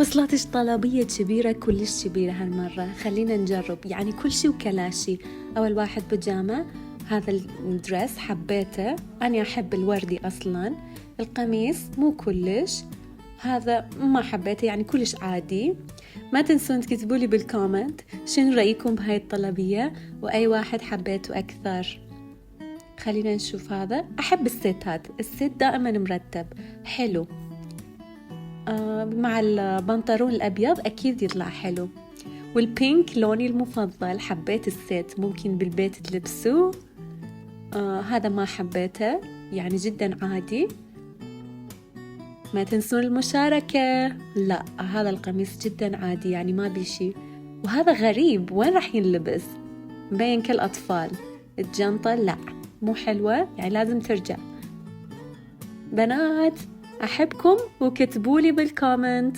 وصلتش طلبية كبيرة، كلش كبيرة هالمرة. خلينا نجرب يعني كل شي وكلاشي. أول واحد بيجامة، هذا الدرس حبيته، أنا أحب الوردي أصلا. القميص مو كلش، هذا ما حبيته يعني كلش عادي. ما تنسون تكتبولي بالكومنت شنو رأيكم بهاي الطلبية وأي واحد حبيته أكثر. خلينا نشوف. هذا أحب السيتات، السيت دائما مرتب حلو. مع البنطلون الأبيض أكيد يطلع حلو. والبينك لوني المفضل، حبيت السيت، ممكن بالبيت تلبسوه. هذا ما حبيته يعني جدا عادي. ما تنسون المشاركة. لا هذا القميص جدا عادي يعني ما بيشي. وهذا غريب، وين راح ينلبس؟ مبين كالأطفال. الجنطة لا مو حلوة يعني لازم ترجع. بنات أحبكم وكتبولي بالكومنت.